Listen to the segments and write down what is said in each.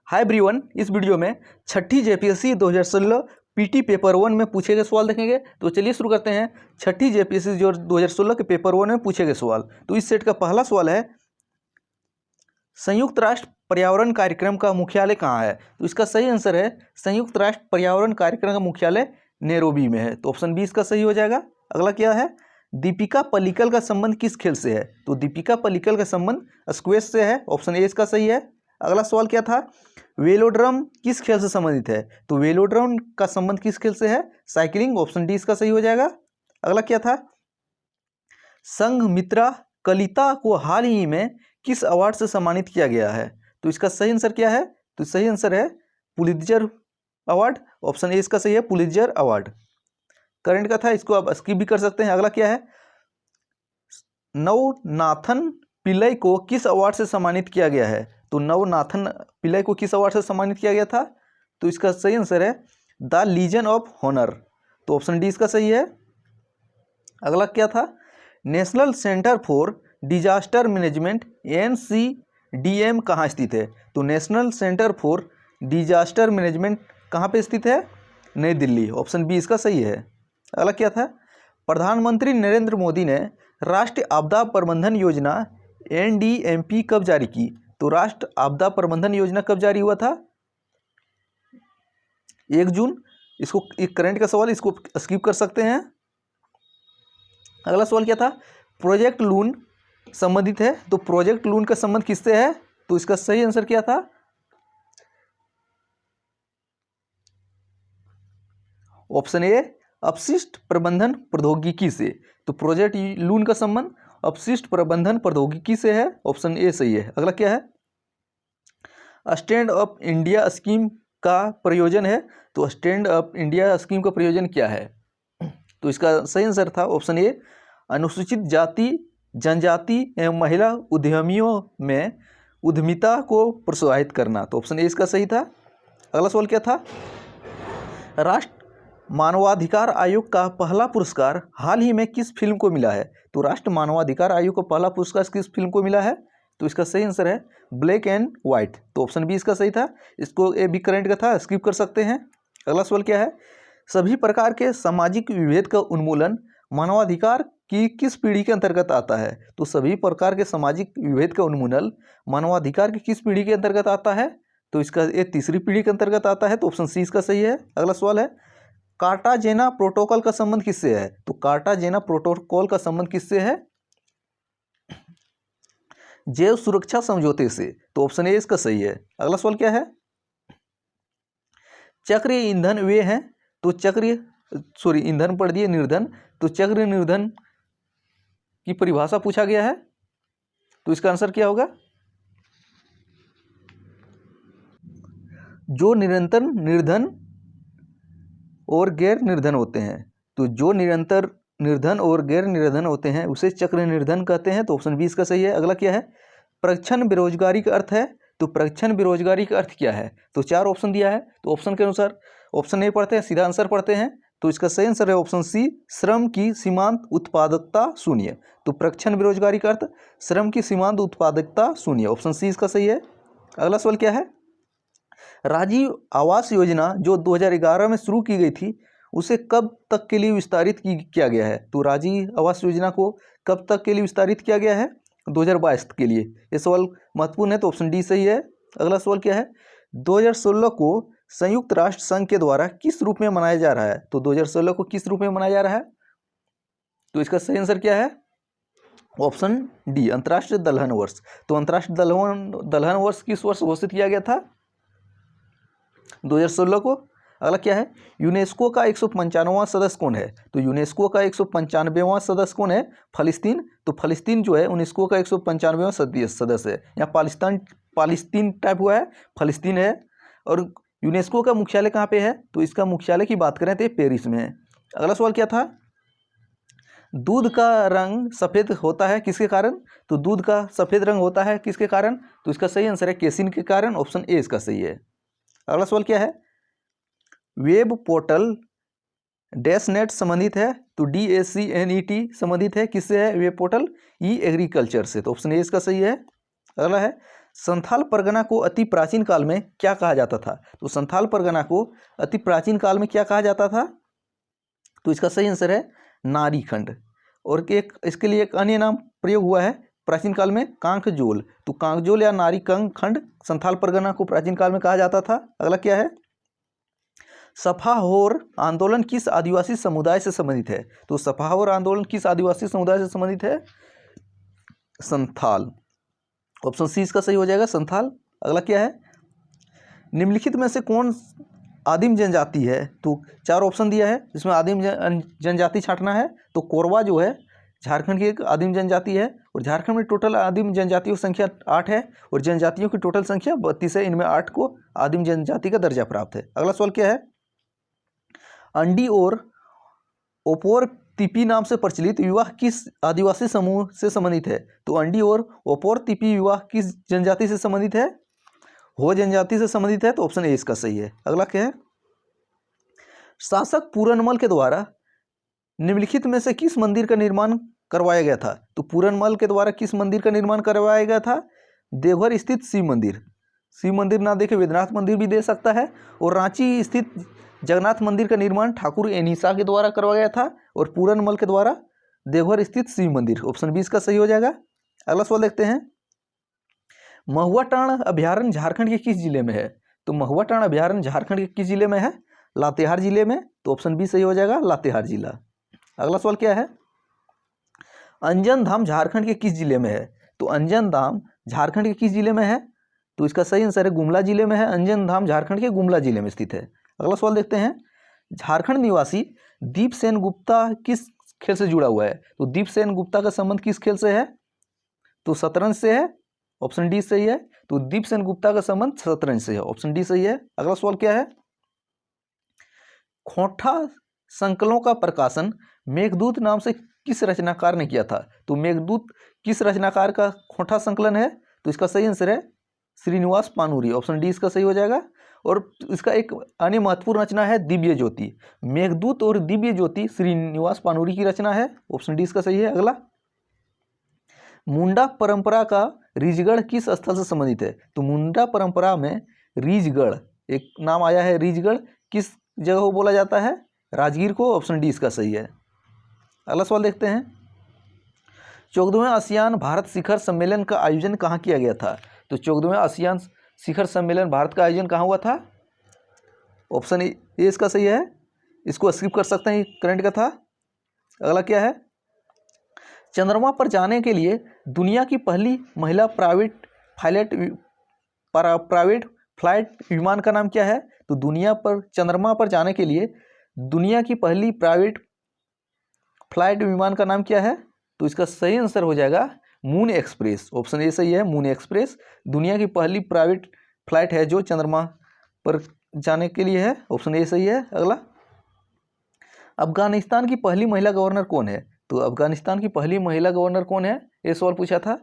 Hi everyone, इस video में छठी JPSC 2016 PT paper 1 में पूछे गए सवाल देखेंगे। तो चलिए शुरू करते हैं। छठी जेपीएससी जो 2016 के पेपर 1 में पूछे गए सवाल। तो इस सेट का पहला सवाल है, संयुक्त राष्ट्र पर्यावरण कार्यक्रम का मुख्यालय कहाँ है? तो इसका सही आंसर है संयुक्त राष्ट्र पर्यावरण कार्यक्रम का मुख्यालय नैरोबी में है। तो ऑप्शन बी इसका सही हो जाएगा। अगला क्या है, दीपिका पल्लिकल का संबंध किस खेल से है? तो दीपिका पल्लिकल का संबंध स्क्वैश से है। ऑप्शन ए इसका सही है। अगला सवाल क्या था, वेलोड्रम किस खेल से संबंधित है? तो वेलोड्रम का संबंध किस खेल से है? साइकिलिंग। ऑप्शन डी इसका सही हो जाएगा। अगला क्या था, संघमित्रा कलिता को हाल ही में किस अवार्ड से सम्मानित किया गया है? तो इसका सही आंसर क्या है? तो सही आंसर है पुलित्जर अवार्ड। ऑप्शन ए इसका सही है, पुलित्जर अवार्ड। करंट का था, इसको आप स्किप भी कर सकते हैं। अगला क्या है, नवनाथन पिल्लई को किस अवार्ड से सम्मानित किया गया है? तो नवनाथन पिल्लई को किस अवार्ड से सम्मानित किया गया था? तो इसका सही आंसर है द लीजन ऑफ हॉनर। तो ऑप्शन डी इसका सही है। अगला क्या था, national centre for disaster management NCDM कहाँ स्थित है? तो national centre for disaster management कहाँ पे स्थित है? नई दिल्ली। ऑप्शन बी इसका सही है। अगला क्या था, प्रधानमंत्री नरेंद्र मोदी ने राष्ट्रीय आपदा प्रबंधन योजना NDMP कब जारी की? तो राष्ट्रीय आपदा प्रबंधन योजना कब जारी हुआ था? 1 जून। इसको एक करंट का सवाल, इसको स्किप कर सकते हैं। अगला सवाल क्या था, प्रोजेक्ट लून संबंधित है। तो प्रोजेक्ट लून का संबंध किससे है? तो इसका सही आंसर क्या था? ऑप्शन ए अपशिष्ट प्रबंधन प्रौद्योगिकी से। तो प्रोजेक्ट लून का संबंध अपशिष्ट प्रबंधन प्रौद्योगिकी से है। ऑप्शन ए सही है। अगला क्या है, स्टैंड अप इंडिया स्कीम का प्रयोजन है। तो स्टैंड अप इंडिया स्कीम का प्रयोजन क्या है? तो इसका सही आंसर था ऑप्शन ए अनुसूचित जाति जनजाति एवं महिला उद्यमियों में उद्यमिता को प्रोत्साहित करना। तो ऑप्शन ए इसका सही था। अगला सवाल क्या था, राष्ट्र मानवाधिकार आयोग का पहला पुरस्कार हाल ही में किस फिल्म को मिला है? तो राष्ट्र मानवाधिकार आयोग का पहला पुरस्कार किस फिल्म को मिला है? तो इसका सही आंसर है ब्लैक एंड व्हाइट। तो ऑप्शन बी इसका सही था। इसको ए भी करंट का था, स्किप कर सकते हैं। अगला सवाल क्या है, सभी प्रकार के सामाजिक विभेद का उन्मूलन मानवाधिकार की किस पीढ़ी के अंतर्गत आता है? तो सभी प्रकार के सामाजिक विभेद का उन्मूलन मानवाधिकार की किस पीढ़ी के अंतर्गत आता है? तो इसका ये तीसरी पीढ़ी के अंतर्गत आता है। तो ऑप्शन सी इसका सही है। अगला सवाल है, कार्टाजेना प्रोटोकॉल का संबंध किससे है? तो कार्टाजेना प्रोटोकॉल का संबंध किससे है? जैव सुरक्षा समझौते से। तो ऑप्शन ए इसका सही है। अगला सवाल क्या है, चक्रीय ईंधन वे हैं। तो ईंधन पढ़ दिए निर्धन। तो चक्र निर्धन की परिभाषा पूछा गया है। तो इसका आंसर क्या होगा, जो निरंतर निर्धन और गैर निर्धन होते हैं। तो जो निरंतर निर्धन और गैर निर्धन होते हैं उसे चक्र निर्धन कहते हैं। तो ऑप्शन बी इसका सही है। अगला क्या है, प्रच्छन्न बेरोजगारी का अर्थ है। तो प्रच्छन्न बेरोजगारी का अर्थ क्या है? तो 4 ऑप्शन दिया है। तो ऑप्शन के अनुसार ऑप्शन ए पढ़ते हैं, सीधा आंसर पढ़ते हैं। तो इसका सही आंसर है ऑप्शन सी, श्रम की सीमांत उत्पादकता शून्य। तो प्रच्छन्न बेरोजगारी का अर्थ श्रम की सीमांत उत्पादकता शून्य। ऑप्शन सी इसका सही है। अगला सवाल क्या है, राजीव आवास योजना जो 2011 में शुरू की गई थी उसे कब तक के लिए विस्तारित किया गया है? तो राजीव आवास योजना को कब तक के लिए विस्तारित किया गया है? 2022 के लिए। ये सवाल महत्वपूर्ण है। तो ऑप्शन डी सही है। अगला सवाल क्या है, 2016 को संयुक्त राष्ट्र संघ के द्वारा किस रूप में मनाया जा रहा है? तो 2016 को किस रूप में मनाया जा रहा है? तो इसका सही आंसर क्या है? ऑप्शन डी अंतर्राष्ट्रीय दलहन वर्ष। तो अंतर्राष्ट्रीय दलहन वर्ष किस वर्ष घोषित किया गया था? 2016 को। अगला क्या है, यूनेस्को का 195वां सदस्य कौन है? तो यूनेस्को का 195वां सदस्य कौन है? फलस्तीन। तो फलस्तीन जो है यूनेस्को का 195वां सदस्य है। यहाँ पालिस्तीन टाइप हुआ है, फलस्तीन है। और यूनेस्को का मुख्यालय कहाँ पे है? तो इसका मुख्यालय की बात करें तो पेरिस में है। अगला सवाल क्या था, दूध का रंग सफ़ेद होता है किसके कारण? तो दूध का सफ़ेद रंग होता है किसके कारण? तो इसका सही आंसर है केसिन के कारण। ऑप्शन ए इसका सही है। अगला सवाल क्या है, वेब पोर्टल डैशनेट संबंधित है। तो DACNET संबंधित है किससे है? वेब पोर्टल ई एग्रीकल्चर से। तो ऑप्शन ए इसका सही है। अगला है, संथाल परगना को अति प्राचीन काल में क्या कहा जाता था? तो संथाल परगना को अति प्राचीन काल में क्या कहा जाता था? तो इसका सही आंसर है नारी खंड। और एक इसके लिए एक अन्य नाम प्रयोग हुआ है प्राचीन काल में, कांकजोल। तो कांकजोल या नारी खंड संथाल परगना को प्राचीन काल में कहा जाता था। अगला क्या है? सफाहोर आंदोलन किस आदिवासी समुदाय से संबंधित है? तो सफाहोर आंदोलन किस आदिवासी समुदाय से संबंधित है? संथाल। ऑप्शन सी इसका सही हो जाएगा, संथाल। अगला क्या है? निम्नलिखित में से कौन आदिम जनजाति है? तो 4 ऑप्शन दिया है जिसमें आदिम जनजाति छांटना है। तो कोरवा जो है झारखंड की एक आदिम जनजाति है, और झारखंड में टोटल आदिम जनजातियों की संख्या 8 है और जनजातियों की टोटल संख्या 32 है। इनमें 8 को आदिम जनजाति का दर्जा प्राप्त है। अगला सवाल क्या है? अंडी और ओपोर तिपी नाम से प्रचलित विवाह किस आदिवासी समूह से संबंधित है? तो अंडी और ओपोर तिपी विवाह किस जनजाति से संबंधित है? हो जनजाति से संबंधित है। तो ऑप्शन ए इसका सही है। अगला क्या है? शासक पूरनमल के द्वारा निम्नलिखित में से किस मंदिर का निर्माण करवाया गया था? तो पूरनमल के द्वारा किस मंदिर का निर्माण करवाया गया था? देवघर स्थित शिव मंदिर। शिव मंदिर ना देखे वेदनाथ मंदिर भी दे सकता है। और रांची स्थित जगन्नाथ मंदिर का निर्माण ठाकुर एनिसा के द्वारा करवाया गया था, और पूरनमल के द्वारा देवघर स्थित शिव मंदिर। ऑप्शन 20 का सही हो जाएगा। अगला सवाल देखते हैं। महुआ टांड़ अभ्यारण्य झारखंड के किस जिले में है? तो महुआ टांड़ अभ्यारण्य झारखंड के किस जिले में है? लातेहार जिले में। तो ऑप्शन बी सही हो जाएगा, लातेहार जिला। अगला सवाल क्या है? अंजन धाम झारखंड के किस जिले में है? तो अंजन धाम झारखंड के किस जिले में है? तो इसका सही आंसर है गुमला जिले में है। अंजन धाम झारखंड के गुमला जिले में स्थित है। अगला सवाल देखते हैं। झारखंड निवासी दीप सेन गुप्ता किस खेल से जुड़ा हुआ है? तो दीप सेन गुप्ता का संबंध किस खेल से है? तो शतरंज से है। ऑप्शन डी सही है। तो दीप सेन गुप्ता का संबंध शतरंज से है। ऑप्शन डी सही है। अगला सवाल क्या है? खोंठा संकलों का प्रकाशन मेघदूत नाम से किस रचनाकार ने किया था? तो मेघदूत किस रचनाकार का खोंठा संकलन है? तो इसका सही आंसर है श्रीनिवास पानूरी। ऑप्शन डी इसका सही हो जाएगा। और इसका एक अन्य महत्वपूर्ण रचना है दिव्य ज्योति। मेघदूत और दिव्य ज्योति श्रीनिवास पानूरी की रचना है। ऑप्शन डी इसका सही है। अगला, मुंडा परंपरा का रीजगढ़ किस स्थल से संबंधित है? तो मुंडा परंपरा में रीजगढ़ एक नाम आया है। रीजगढ़ किस जगह को बोला जाता है? राजगीर को। ऑप्शन डी इसका सही है। अगला सवाल देखते हैं। 14वें आसियान भारत शिखर सम्मेलन का आयोजन कहाँ किया गया था? तो 14वें आसियान शिखर सम्मेलन भारत का आयोजन कहाँ हुआ था? ऑप्शन ए इसका सही है। इसको स्किप कर सकते हैं, करंट का था। अगला क्या है? चंद्रमा पर जाने के लिए दुनिया की पहली महिला प्राइवेट फ्लाइट विमान का नाम क्या है? तो दुनिया पर चंद्रमा पर जाने के लिए दुनिया की पहली प्राइवेट फ्लाइट विमान का नाम क्या है? तो इसका सही आंसर हो जाएगा मून एक्सप्रेस। ऑप्शन ए सही है, मून एक्सप्रेस दुनिया की पहली प्राइवेट फ्लाइट है जो चंद्रमा पर जाने के लिए है। ऑप्शन ए सही है। अगला, अफगानिस्तान की पहली महिला गवर्नर कौन है? तो अफगानिस्तान की पहली महिला गवर्नर कौन है? ये सवाल पूछा था।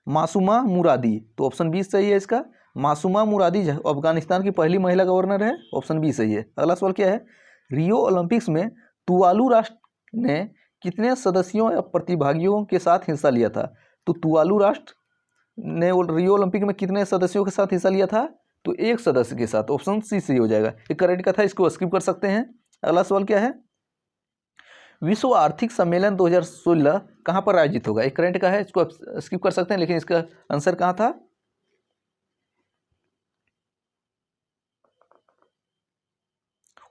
मासूमा मुरादी। तो ऑप्शन बी सही है इसका। मासूमा मुरादी अफगानिस्तान की पहली महिला गवर्नर है। ऑप्शन बी सही है। अगला सवाल क्या है? रियो ओलंपिक्स में तुवालू राष्ट्र ने कितने सदस्यों या प्रतिभागियों के साथ हिस्सा लिया था? तो तुवालू राष्ट्र ने रियो ओलंपिक में कितने सदस्यों के साथ हिस्सा लिया था? तो 1 सदस्य के साथ। ऑप्शन सी सही हो जाएगा। एक करेक्ट का था, इसको स्किप कर सकते हैं। अगला सवाल क्या है? विश्व आर्थिक सम्मेलन 2016 कहाँ पर आयोजित होगा? एक करंट का है, इसको स्किप कर सकते हैं, लेकिन इसका आंसर कहाँ था?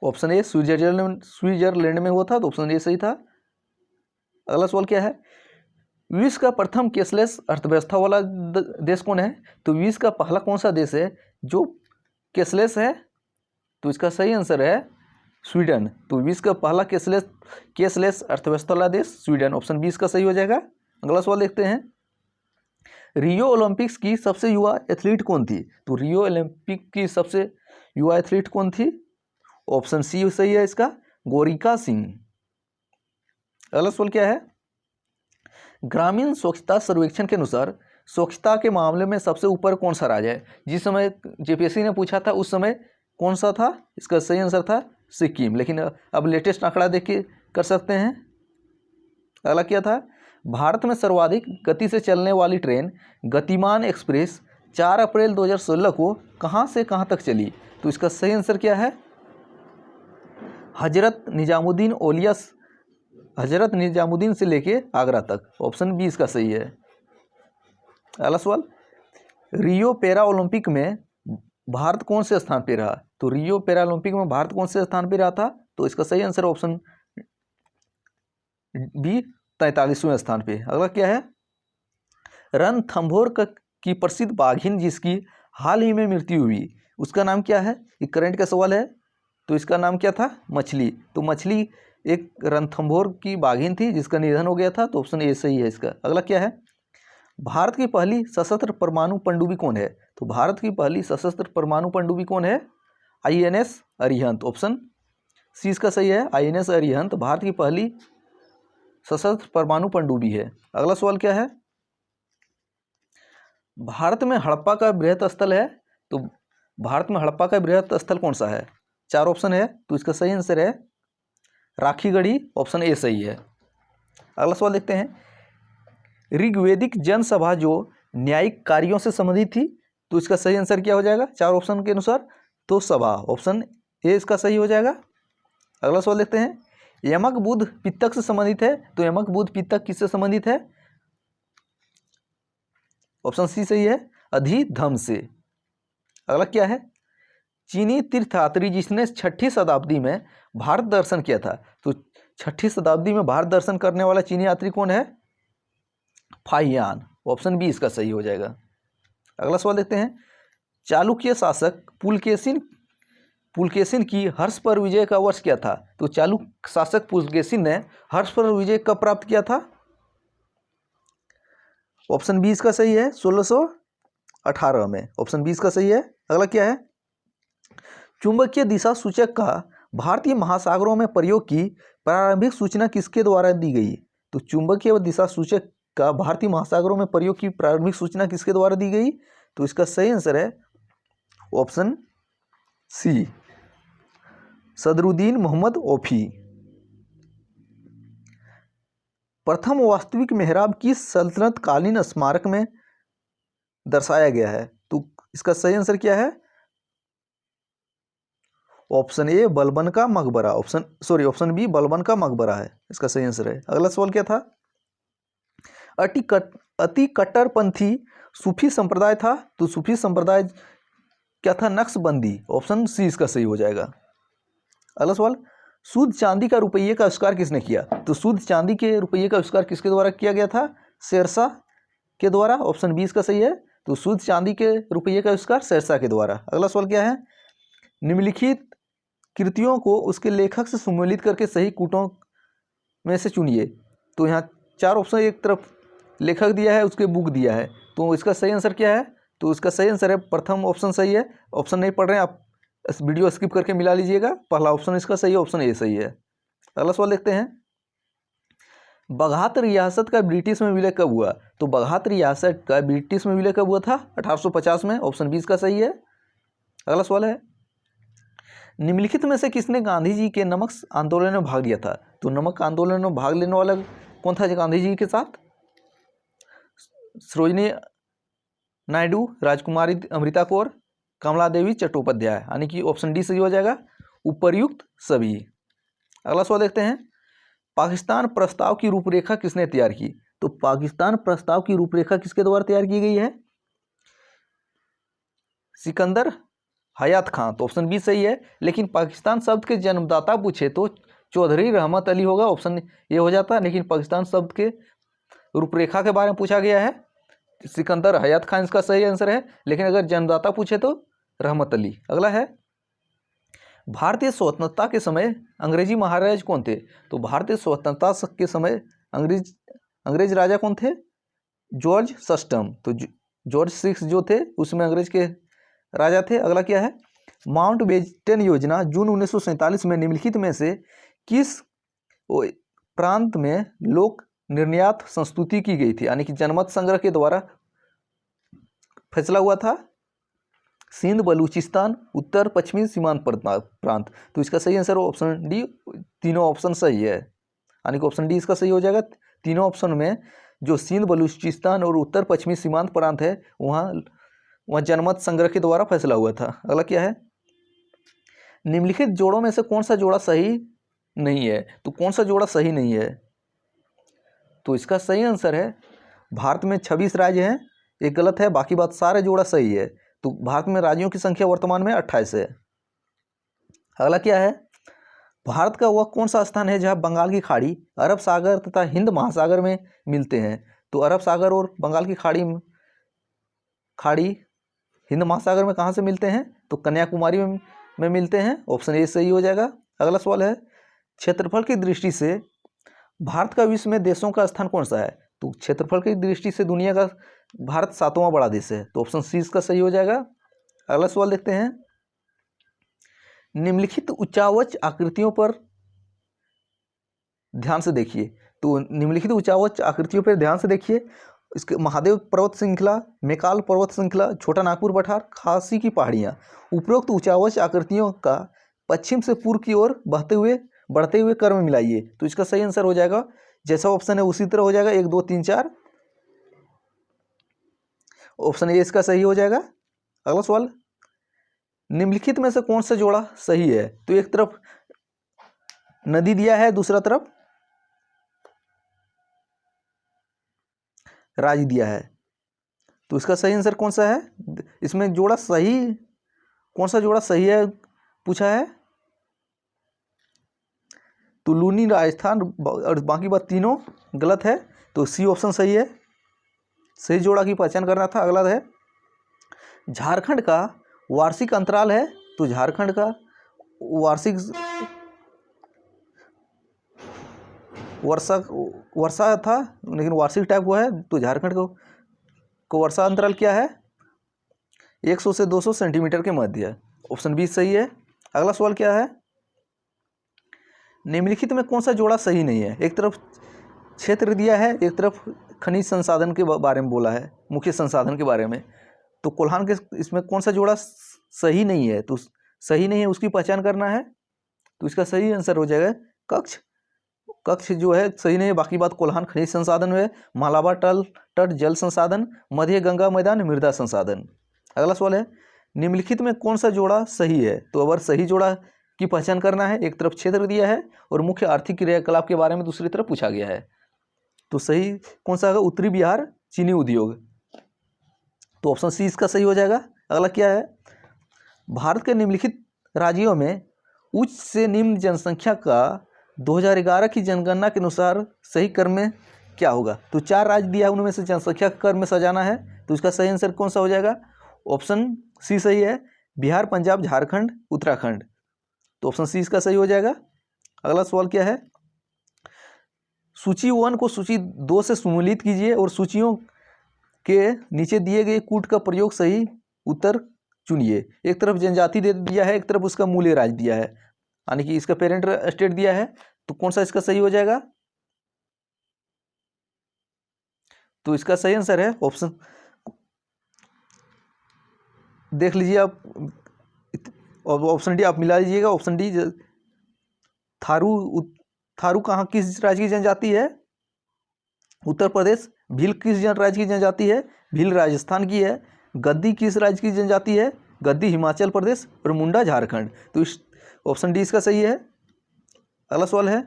ऑप्शन ए स्विट्जरलैंड में हुआ था। तो ऑप्शन ए सही था। अगला सवाल क्या है? विश्व का प्रथम कैशलेस अर्थव्यवस्था वाला देश कौन है? तो विश्व का पहला कौन सा देश है जो कैशलेस है? तो इसका सही आंसर है स्वीडन। तो विश्व का पहला कैशलेस अर्थव्यवस्था वाला देश स्वीडन। ऑप्शन बी इसका सही हो जाएगा। अगला सवाल देखते हैं। रियो ओलंपिक्स की सबसे युवा एथलीट कौन थी? तो रियो ओलंपिक की सबसे युवा एथलीट कौन थी? ऑप्शन सी सही है इसका, गोरिका सिंह। अगला सवाल क्या है? ग्रामीण स्वच्छता सर्वेक्षण के अनुसार स्वच्छता के मामले में सबसे ऊपर कौन सा राज्य है? जिस समय जेपीएससी ने पूछा था उस समय कौन सा था? इसका सही आंसर था सिक्किम, लेकिन अब लेटेस्ट आंकड़ा देख के कर सकते हैं। अगला क्या था? भारत में सर्वाधिक गति से चलने वाली ट्रेन गतिमान एक्सप्रेस 4 अप्रैल 2016 को कहाँ से कहाँ तक चली? तो इसका सही आंसर क्या है? हजरत निजामुद्दीन से लेके आगरा तक। ऑप्शन बी इसका सही है। अगला सवाल, रियो पैरा ओलंपिक में भारत कौन से स्थान पे रहा? तो रियो पैरा ओलंपिक में भारत कौन से स्थान पे रहा था? तो इसका सही आंसर ऑप्शन बी 43वें स्थान पे। अगला क्या है? रणथंभौर की प्रसिद्ध बाघिन जिसकी हाल ही में मृत्यु हुई, उसका नाम क्या है? ये करंट का सवाल है। तो इसका नाम क्या था? मछली। तो मछली एक रणथंभौर की बाघिन थी जिसका निधन हो गया था। तो ऑप्शन ए सही है इसका। अगला क्या है? भारत की पहली सशस्त्र परमाणु पनडुब्बी कौन है? तो भारत की पहली सशस्त्र परमाणु पनडुब्बी कौन है? INS अरिहंत। ऑप्शन सी इसका सही है। INS अरिहंत भारत की पहली सशस्त्र परमाणु पनडुब्बी है। अगला सवाल क्या है? भारत में हड़प्पा का बृहत स्थल है, तो भारत में हड़प्पा का बृहत स्थल कौन सा है? 4 ऑप्शन है, तो इसका सही आंसर है राखीगढ़ी। ऑप्शन ए सही है। अगला सवाल देखते हैं, ऋग्वेदिक जनसभा जो न्यायिक कार्यों से संबंधित थी, तो इसका सही आंसर क्या हो जाएगा 4 ऑप्शन के अनुसार? तो सभा। ऑप्शन ए इसका सही हो जाएगा। अगला सवाल देखते हैं, यमक बुध पित्तक से संबंधित है, तो यमक बुध पित्तक किससे संबंधित है? ऑप्शन सी सही है, अधिधम से। अगला क्या है? चीनी तीर्थयात्री जिसने 6ठी शताब्दी में भारत दर्शन किया था, तो 6ठी शताब्दी में भारत दर्शन करने वाला चीनी यात्री कौन है? फाहियान। ऑप्शन बी इसका सही हो जाएगा। अगला सवाल देखते हैं, चालुक्य शासक पुलकेशिन की हर्ष पर विजय का वर्ष क्या था? तो चालुक्य शासक पुलकेशिन ने हर्ष पर विजय कब प्राप्त किया था? ऑप्शन बी इसका सही है, 1618 में। ऑप्शन बी इसका सही है। अगला क्या है? चुंबकीय दिशा सूचक का भारतीय महासागरों में प्रयोग की प्रारंभिक सूचना किसके द्वारा दी गई? तो चुंबकीय दिशा सूचक का भारतीय महासागरों में प्रयोग की प्रारंभिक सूचना किसके द्वारा दी गई? तो इसका सही आंसर है ऑप्शन सी, सदरुद्दीन मोहम्मद औफी। प्रथम वास्तविक मेहराब किस सल्तनत कालीन स्मारक में दर्शाया गया है? तो इसका सही आंसर क्या है? ऑप्शन ए बलबन का मकबरा। ऑप्शन बी बलबन का मकबरा है, इसका सही आंसर है। अगला सवाल क्या था? अति कट्टरपंथी सूफी संप्रदाय था, तो सूफी संप्रदाय क्या था? नक्शबंदी। ऑप्शन सी इसका सही हो जाएगा। अगला सवाल, शुद्ध चांदी का रुपये का आविष्कार किसने किया? तो शुद्ध चांदी के रुपये का आविष्कार किसके द्वारा किया गया था? शेरशाह के द्वारा। ऑप्शन बी इसका सही है। तो शुद्ध चांदी के रुपये का आविष्कार शेरशाह के द्वारा। अगला सवाल क्या है? निम्नलिखित कृतियों को उसके लेखक से सम्मिलित करके सही कूटों में से चुनिए। तो यहाँ 4 ऑप्शन, एक तरफ लेखक दिया है, उसके बुक दिया है, तो इसका सही आंसर क्या है? तो इसका सही आंसर है प्रथम ऑप्शन सही है। ऑप्शन नहीं पढ़ रहे हैं आप, इस वीडियो स्किप करके मिला लीजिएगा। पहला ऑप्शन इसका सही है, ऑप्शन ए सही है। अगला सवाल देखते हैं, बगहात रियासत का ब्रिटिश में विलय कब हुआ? तो बगहात रियासत का ब्रिटिश में विलय कब हुआ था? 1850 में। ऑप्शन बी इसका सही है। अगला सवाल है, निम्नलिखित में से किसने गांधी जी के नमक आंदोलन में भाग लिया था? तो नमक आंदोलन में भाग लेने वाला कौन था गांधी जी के साथ? सरोजिनी नायडू, राजकुमारी अमृता कौर, कमला देवी चट्टोपाध्याय, यानी कि ऑप्शन डी सही हो जाएगा, उपर्युक्त सभी। अगला सवाल देखते हैं, पाकिस्तान प्रस्ताव की रूपरेखा किसने तैयार की? तो पाकिस्तान प्रस्ताव की रूपरेखा किसके द्वारा तैयार की गई है? सिकंदर हयात खां। तो ऑप्शन बी सही है। लेकिन पाकिस्तान शब्द के जन्मदाता पूछे तो चौधरी रहमत अली होगा, ऑप्शन ये हो जाता। लेकिन पाकिस्तान शब्द के रूपरेखा के बारे में पूछा गया है, सिकंदर हयात खान इसका सही आंसर है। लेकिन अगर जन्मदाता पूछे तो रहमत अली। अगला है, भारतीय स्वतंत्रता के समय अंग्रेजी महाराज कौन थे? तो भारतीय स्वतंत्रता के समय अंग्रेज राजा कौन थे? जॉर्ज सस्टम। तो जॉर्ज 6 जो थे उसमें अंग्रेज के राजा थे। अगला क्या है, माउंटबेटन योजना जून 1947 में निम्नलिखित में से किस प्रांत में लोक निर्यात संस्तुति की गई थी, यानी कि जनमत संग्रह के द्वारा फैसला हुआ था? सिंध, बलूचिस्तान, उत्तर पश्चिमी सीमांत प्रांत। तो इसका सही आंसर ऑप्शन डी, तीनों ऑप्शन सही है, यानी कि ऑप्शन डी इसका सही हो जाएगा। तीनों ऑप्शन में जो सिंध, बलूचिस्तान और उत्तर पश्चिमी सीमांत प्रांत है, वहाँ वह जनमत संग्रह के द्वारा फैसला हुआ था। अगला क्या है, निम्नलिखित जोड़ों में से कौन सा जोड़ा सही नहीं है। तो कौन सा जोड़ा सही नहीं है, तो इसका सही आंसर है भारत में 26 राज्य हैं, एक गलत है, बाकी बात सारे जोड़ा सही है। तो भारत में राज्यों की संख्या वर्तमान में 28 है। अगला क्या है, भारत का वह कौन सा स्थान है जहां बंगाल की खाड़ी अरब सागर तथा हिंद महासागर में मिलते हैं। तो अरब सागर और बंगाल की खाड़ी हिंद महासागर में कहाँ से मिलते हैं, तो कन्याकुमारी में मिलते हैं। ऑप्शन ए सही हो जाएगा। अगला सवाल है, क्षेत्रफल की दृष्टि से भारत का विश्व में देशों का स्थान कौन सा है। तो क्षेत्रफल की दृष्टि से दुनिया का भारत 7वां बड़ा देश है। तो ऑप्शन सी इसका सही हो जाएगा। अगला सवाल देखते हैं, निम्नलिखित उच्चावच आकृतियों पर ध्यान से देखिए। तो निम्नलिखित उच्चावच आकृतियों पर ध्यान से देखिए। इसके महादेव पर्वत श्रृंखला, मैकाल पर्वत श्रृंखला, छोटा नागपुर पठार, खासी की पहाड़ियाँ। उपरोक्त उच्चावच आकृतियों का पश्चिम से पूर्व की ओर बढ़ते हुए क्रम में मिलाइए। तो इसका सही आंसर हो जाएगा, जैसा ऑप्शन है उसी तरह हो जाएगा, 1 2 3 4। ऑप्शन ए इसका सही हो जाएगा। अगला सवाल, निम्नलिखित में से कौन सा जोड़ा सही है। तो एक तरफ नदी दिया है, दूसरा तरफ राज्य दिया है। तो इसका सही आंसर कौन सा है, इसमें जोड़ा सही कौन सा जोड़ा सही है पूछा है। तो लूनी राजस्थान और बाकी बात तीनों गलत है। तो सी ऑप्शन सही है, सही जोड़ा की पहचान करना था। अगला है, झारखंड का वार्षिक अंतराल है। तो झारखंड का वार्षिक वर्षा था, लेकिन वार्षिक टाइप हुआ है। तो झारखंड को वर्षा अंतराल क्या है, 100 से 200 सेंटीमीटर के मध्य है। ऑप्शन बी सही है। अगला सवाल क्या है, निम्नलिखित में कौन सा जोड़ा सही नहीं है। एक तरफ क्षेत्र दिया है, एक तरफ खनिज संसाधन के बारे में बोला है, मुख्य संसाधन के बारे में। तो कोल्हान के इसमें कौन सा जोड़ा सही नहीं है। तो सही नहीं है उसकी पहचान करना है। तो इसका सही आंसर हो जाएगा कक्ष जो है सही नहीं है, बाकी बात कोल्हान खनिज संसाधन है, मालाबार तट जल संसाधन, मध्य गंगा मैदान मृदा संसाधन। अगला सवाल है, निम्नलिखित में कौन सा जोड़ा सही है। तो अगर सही जोड़ा की पहचान करना है, एक तरफ क्षेत्र दिया है और मुख्य आर्थिक क्रियाकलाप के बारे में दूसरी तरफ पूछा गया है। तो सही कौन सा होगा, उत्तरी बिहार चीनी उद्योग। तो ऑप्शन सी इसका सही हो जाएगा। अगला क्या है, भारत के निम्नलिखित राज्यों में उच्च से निम्न जनसंख्या का 2011 की जनगणना के अनुसार सही क्रम में क्या होगा। तो 4 राज्य दिया है, उनमें से जनसंख्या क्रम में सजाना है। तो इसका सही आंसर कौन सा हो जाएगा, ऑप्शन सी सही है, बिहार, पंजाब, झारखंड, उत्तराखंड। तो ऑप्शन सी इसका सही हो जाएगा। अगला सवाल क्या है, सूची 1 को सूची 2 से सम्मिलित कीजिए और सूचियों के नीचे दिए गए कूट का प्रयोग सही उत्तर चुनिए। एक तरफ जनजाति दे दिया है, एक तरफ उसका मूल्य राज्य दिया है, यानी कि इसका पेरेंट स्टेट दिया है। तो कौन सा इसका सही हो जाएगा, तो इसका सही आंसर है ऑप्शन, देख लीजिए आप, ऑप्शन डी आप मिला लीजिएगा। ऑप्शन डी, थारू कहाँ किस राज्य की जनजाति है, उत्तर प्रदेश। भील किस राज्य की जनजाति है, भील राजस्थान की है। गद्दी किस राज्य की जनजाति है, गद्दी हिमाचल प्रदेश। और मुंडा झारखंड। तो इस ऑप्शन डी इसका सही है। अगला सवाल है,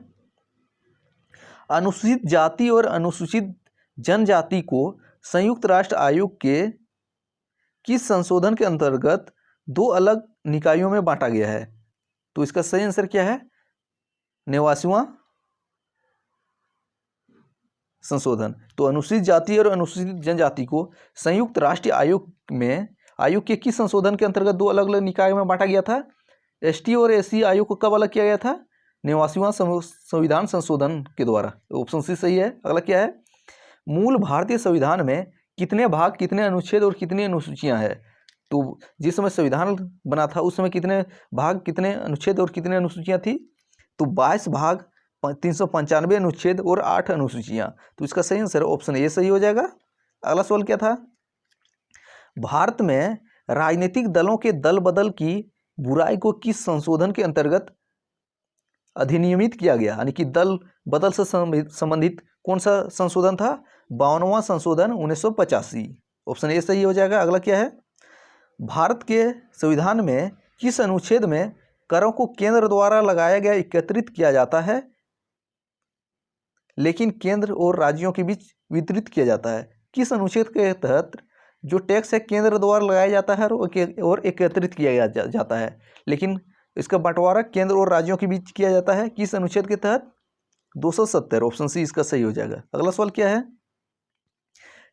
अनुसूचित जाति और अनुसूचित जनजाति को संयुक्त राष्ट्र आयोग के किस संशोधन के अंतर्गत 2 अलग निकायों में बांटा गया है। तो इसका सही आंसर क्या है, 89वां संशोधन। तो अनुसूचित जाति और अनुसूचित जनजाति को संयुक्त राष्ट्रीय आयोग के किस संशोधन के अंतर्गत 2 अलग अलग निकायों में बांटा गया था। एसटी और एससी आयोग को कब अलग किया गया था, 89वां संविधान संशोधन के द्वारा। ऑप्शन सी सही है। अगला क्या है, मूल भारतीय संविधान में कितने भाग, कितने अनुच्छेद और कितनी अनुसूचियां हैं। तो जिस समय संविधान बना था उस समय कितने भाग, कितने अनुच्छेद और कितने अनुसूचियां थी। तो 22 भाग, 395 अनुच्छेद और 8 अनुसूचियां। तो इसका सही आंसर ऑप्शन ए सही हो जाएगा। अगला सवाल क्या था, भारत में राजनीतिक दलों के दल बदल की बुराई को किस संशोधन के अंतर्गत अधिनियमित किया गया, यानी कि दल बदल से संबंधित कौन सा संशोधन था, 52वां संशोधन 1985। ऑप्शन ए सही हो जाएगा। अगला क्या है, भारत के संविधान में किस अनुच्छेद में करों को केंद्र द्वारा लगाया गया एकत्रित किया जाता है, लेकिन केंद्र और राज्यों के बीच वितरित किया जाता है? किस अनुच्छेद के तहत जो टैक्स है केंद्र द्वारा लगाया जाता है और एकत्रित किया जाता है, लेकिन इसका बंटवारा केंद्र और राज्यों के बीच किया जाता है? किस अनुच्छेद के तहत? 270। ऑप्शन सी इसका सही हो जाएगा। अगला सवाल क्या है?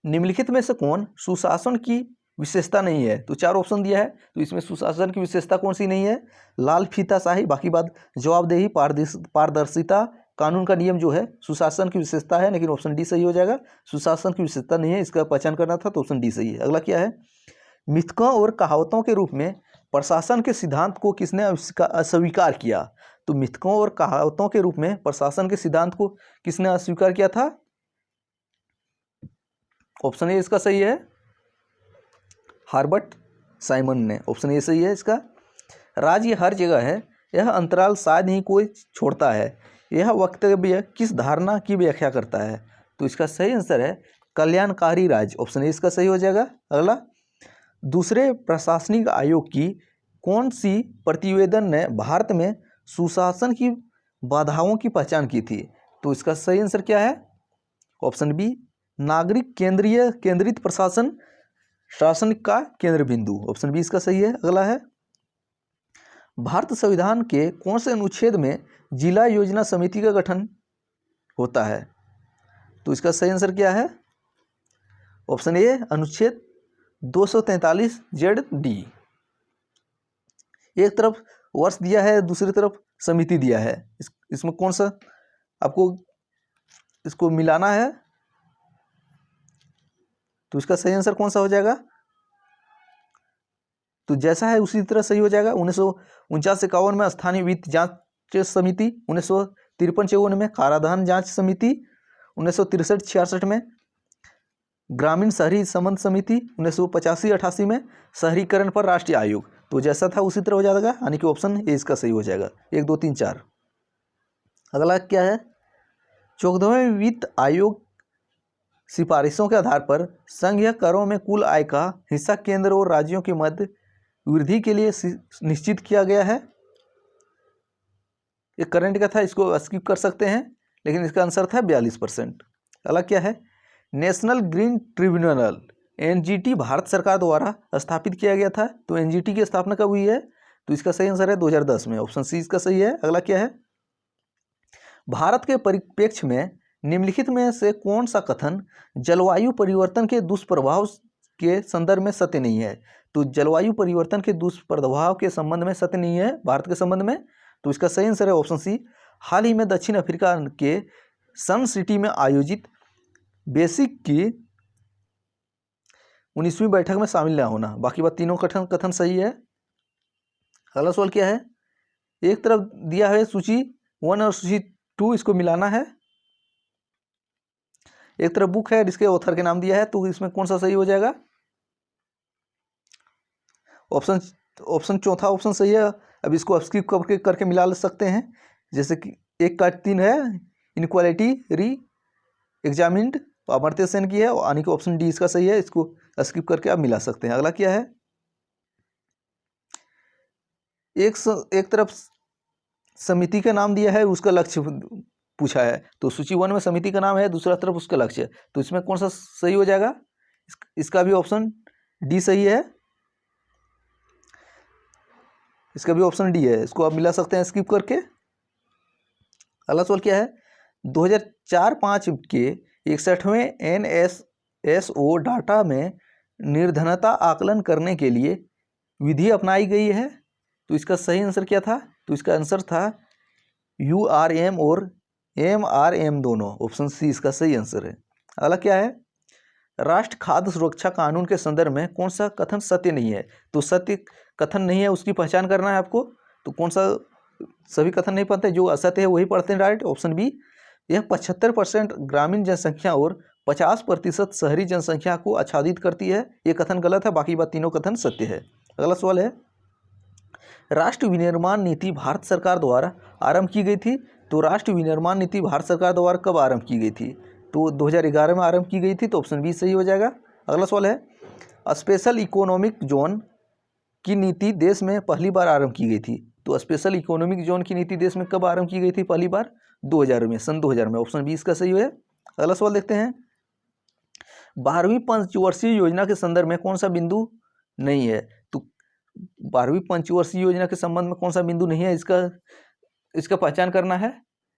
निम्नलिखित में से कौन सुशासन की विशेषता नहीं है? तो 4 ऑप्शन दिया है, तो इसमें सुशासन की विशेषता कौन सी नहीं है? लाल फीताशाही, बाकी बात जवाबदेही, पारदर्शिता, कानून का नियम जो है सुशासन की विशेषता है, लेकिन ऑप्शन डी सही हो जाएगा। सुशासन की विशेषता नहीं है, इसका पहचान करना था, तो ऑप्शन डी सही है। अगला क्या है? मिथकों और कहावतों के रूप में प्रशासन के सिद्धांत को किसने अस्वीकार किया? तो मिथकों और कहावतों के रूप में प्रशासन के सिद्धांत को किसने अस्वीकार किया था? ऑप्शन ए इसका सही है, हार्बर्ट साइमन ने। ऑप्शन ए सही है इसका। राज्य हर जगह है, यह अंतराल शायद ही कोई छोड़ता है, यह वक्तव्य किस धारणा की व्याख्या करता है? तो इसका सही आंसर है कल्याणकारी राज्य। ऑप्शन ए इसका सही हो जाएगा। अगला, दूसरे प्रशासनिक आयोग की कौन सी प्रतिवेदन ने भारत में सुशासन की बाधाओं की पहचान की थी? तो इसका सही आंसर क्या है? ऑप्शन बी, नागरिक केंद्रित प्रशासन शासन का केंद्र बिंदु। ऑप्शन बी इसका सही है। अगला है, भारत संविधान के कौन से अनुच्छेद में जिला योजना समिति का गठन होता है? तो इसका सही आंसर क्या है? ऑप्शन ए, अनुच्छेद 243 डी। एक तरफ वर्ष दिया है, दूसरी तरफ समिति दिया है, इसमें कौन सा आपको इसको मिलाना है? तो इसका सही आंसर कौन सा हो जाएगा? तो जैसा है उसी तरह सही हो जाएगा। 1949-51 में स्थानीय वित्त जांच समिति, 1953-54 में काराधान जांच समिति, 1963-66 में ग्रामीण शहरी संबंध समिति, 1985-88 में शहरीकरण पर राष्ट्रीय आयोग। तो जैसा था उसी तरह हो जाएगा, यानी कि ऑप्शन ए इसका सही हो जाएगा। 1, 2, 3, 4। अगला क्या है? 14वें वित्त आयोग सिफारिशों के आधार पर संघीय करों में कुल आय का हिस्सा केंद्र और राज्यों के मध्य वृद्धि के लिए निश्चित किया गया है। ये करंट का था, इसको स्किप कर सकते हैं, लेकिन इसका आंसर था 42%। अगला क्या है? National green tribunal NGT Bharat सरकार द्वारा स्थापित किया गया था। तो एनजीटी की स्थापना कब हुई है? तो इसका सही आंसर है 2010 में। ऑप्शन सी इसका सही है। अगला क्या है? भारत के परिप्रेक्ष्य में निम्नलिखित में से कौन सा कथन जलवायु परिवर्तन के दुष्प्रभाव के संदर्भ में सत्य नहीं है? तो जलवायु परिवर्तन के दुष्प्रभाव के संबंध में सत्य नहीं है भारत के संबंध में। तो इसका सही आंसर है ऑप्शन सी, हाल ही में दक्षिण अफ्रीका के सन सिटी में आयोजित बेसिक की 19वीं बैठक में शामिल न होना। बाकी बात तीनों कथन सही है। अगला सवाल क्या है? एक तरफ दिया है सूची 1 और सूची 2, इसको मिलाना है। एक तरफ बुक है जिसके ऑथर के नाम दिया है, तो इसमें कौन सा सही हो जाएगा? ऑप्शन चौथा ऑप्शन सही है। अब इसको स्किप करके मिला ले सकते हैं, जैसे कि 1 का 3 है इनक्वालिटी री एग्जामिन्ड अमर्त्य सेन की है, यानी कि ऑप्शन डी इसका सही है। इसको स्किप करके आप मिला सकते हैं। अगला क्या है? एक तरफ समिति का नाम दिया है, उसका लक्ष्य पूछा है, तो सूची 1 में समिति का नाम है, दूसरा तरफ उसका लक्ष्य, तो इसमें कौन सा सही हो जाएगा? इसका भी ऑप्शन डी सही है। इसका भी ऑप्शन डी है, इसको आप मिला सकते हैं स्किप करके। अगला सवाल क्या है? 2004-05 के 61वें NSSO डाटा में निर्धनता आकलन करने के लिए विधि अपनाई गई है। तो इसका सही आंसर क्या था? तो इसका आंसर था URM और MRM दोनों। ऑप्शन सी इसका सही आंसर है। अगला क्या है? राष्ट्र खाद्य सुरक्षा कानून के संदर्भ में कौन सा कथन सत्य नहीं है? तो सत्य कथन नहीं है, उसकी पहचान करना है आपको। तो कौन सा? सभी कथन नहीं पढ़ते, जो असत्य है वही पढ़ते हैं डायरेक्ट। ऑप्शन बी, यह 75% ग्रामीण जनसंख्या और 50% शहरी जनसंख्या को आच्छादित करती है। ये कथन गलत है, बाकी बात तीनों कथन सत्य है। अगला सवाल है, राष्ट्र विनिर्माण नीति भारत सरकार द्वारा आरंभ की गई थी। तो राष्ट्र विनिर्माण नीति भारत सरकार द्वारा कब आरंभ की गई थी? तो 2011 में आरंभ की गई थी। तो ऑप्शन बी सही हो जाएगा। अगला सवाल है, स्पेशल इकोनॉमिक जोन की नीति देश में पहली बार आरंभ की गई थी? तो स्पेशल इकोनॉमिक जोन की नीति देश में कब आरंभ की गई थी पहली बार? 2000 में, सन 2000 में। ऑप्शन बी इसका सही है। अगला सवाल देखते हैं। 12वीं पंचवर्षीय योजना के संदर्भ में कौन सा बिंदु नहीं है? तो 12वीं पंचवर्षीय योजना के संबंध में कौन सा बिंदु नहीं है, इसका पहचान करना है।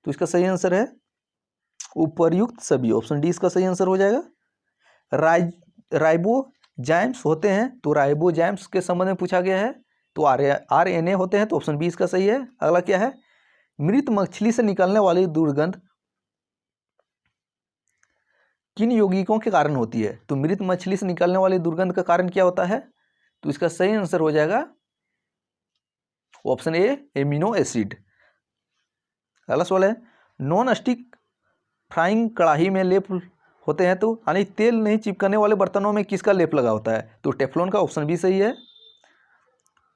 तो इसका सही आंसर है उपर्युक्त सभी। ऑप्शन डी इसका सही आंसर हो जाएगा। राइबोजाइम्स होते हैं, तो राइबोजाइम्स के संबंध में पूछा गया है, तो RNA होते हैं, तो ऑप्शन बी इसका सही है। अगला क्या है? मृत मछली से निकलने वाली दुर्गंध किन यौगिकों के कारण होती है? तो मृत मछली से निकलने वाली दुर्गंध का कारण क्या होता है? तो इसका सही आंसर हो जाएगा ऑप्शन ए, एमिनो एसिड। अगला सवाल है, नॉन स्टिक फ्राइंग कढ़ाई में लेप होते हैं, तो यानी तेल नहीं चिपकने वाले बर्तनों में किसका लेप लगा होता है? तो टेफ्लॉन का। ऑप्शन बी सही है।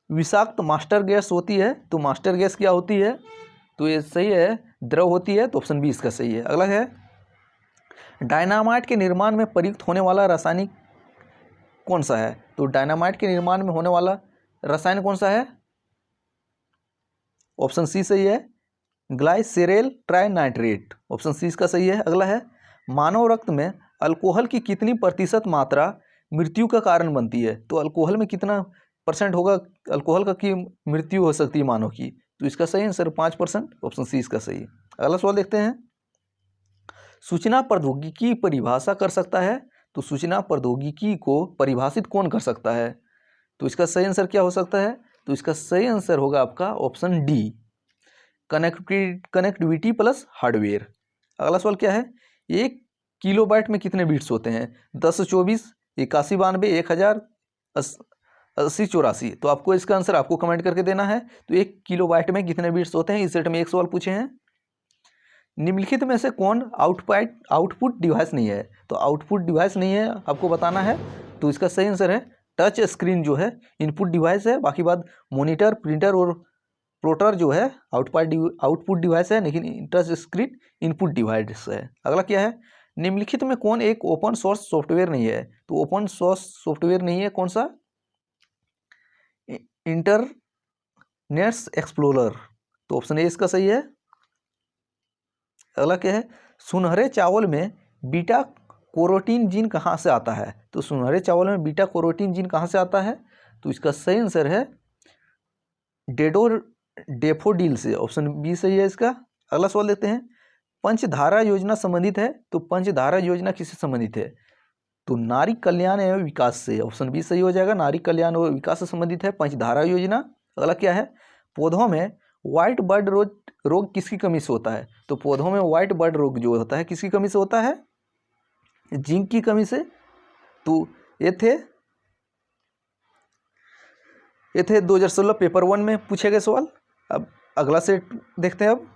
विषाक्त मास्टर गैस होती है, तो मास्टर गैस क्या होती है? तो ये सही है, द्रव होती है, तो ऑप्शन बी इसका सही है। अगला है, डायनामाइट के निर्माण में प्रयुक्त होने वाला रासायनिक कौन सा है? तो डायनामाइट के निर्माण में होने वाला रसायन कौन सा है? ऑप्शन सी सही है, ग्लाइसेरेल ट्राइनाइट्रेट। ऑप्शन सी इसका सही है। अगला है, मानव रक्त में अल्कोहल की कितनी प्रतिशत मात्रा मृत्यु का कारण बनती है? तो अल्कोहल में कितना % होगा अल्कोहल का की मृत्यु हो सकती है मानव की? तो इसका सही आंसर 5%। ऑप्शन सी इसका सही। अगला सवाल देखते हैं, सूचना प्रौद्योगिकी परिभाषा कर सकता है? तो सूचना प्रौद्योगिकी को परिभाषित कौन कर सकता है? तो इसका सही आंसर क्या हो सकता है? तो इसका सही आंसर होगा आपका option D, connectivity plus hardware. अगला सवाल क्या है, 1 किलोबाइट में कितने बिट्स होते हैं? 10, 24, 81, 92, 1000, 80, 84। तो आपको इसका आंसर आपको कमेंट करके देना है। तो 1 किलोबाइट में कितने बिट्स होते हैं? इस सेट में एक सवाल पूछे हैं, निम्नलिखित में से कौन आउटपुट डिवाइस नहीं है? तो आउटपुट डिवाइस नहीं है, आपको बताना है। तो इसका सही आंसर है टच स्क्रीन जो है इनपुट डिवाइस है, बाकी बात मॉनिटर, प्रिंटर और प्लोटर जो है आउटपुट डिवाइस है, लेकिन टच स्क्रीन इनपुट डिवाइस है। अगला क्या है, निम्नलिखित में कौन एक ओपन सोर्स सॉफ्टवेयर नहीं है? तो ओपन सोर्स सॉफ्टवेयर नहीं है कौन सा? Internet explorer. तो ऑप्शन ए इसका सही है। अगला क्या है, सुनहरे चावल में बीटा कैरोटीन जीन कहाँ से आता है? तो सुनहरे चावल में बीटा कैरोटीन जीन कहाँ से आता है? तो इसका सही आंसर है डेफोडिल से। ऑप्शन बी सही है इसका। अगला सवाल देखते हैं, पंचधारा योजना संबंधित है, तो पंचधारा योजना किससे संबंधित है? तो नारी कल्याण एवं विकास से। ऑप्शन बी सही हो जाएगा, नारी कल्याण एवं विकास से संबंधित है पंचधारा योजना। अगला क्या है, पौधों में व्हाइट बर्ड रोग किसकी कमी से होता है? तो पौधों में व्हाइट बर्ड रोग जो होता है किसकी कमी से होता है? जिंक की कमी से। तो ये थे 2016 पेपर 1 में पूछे गए सवाल। अब अगला सेट देखते हैं। अब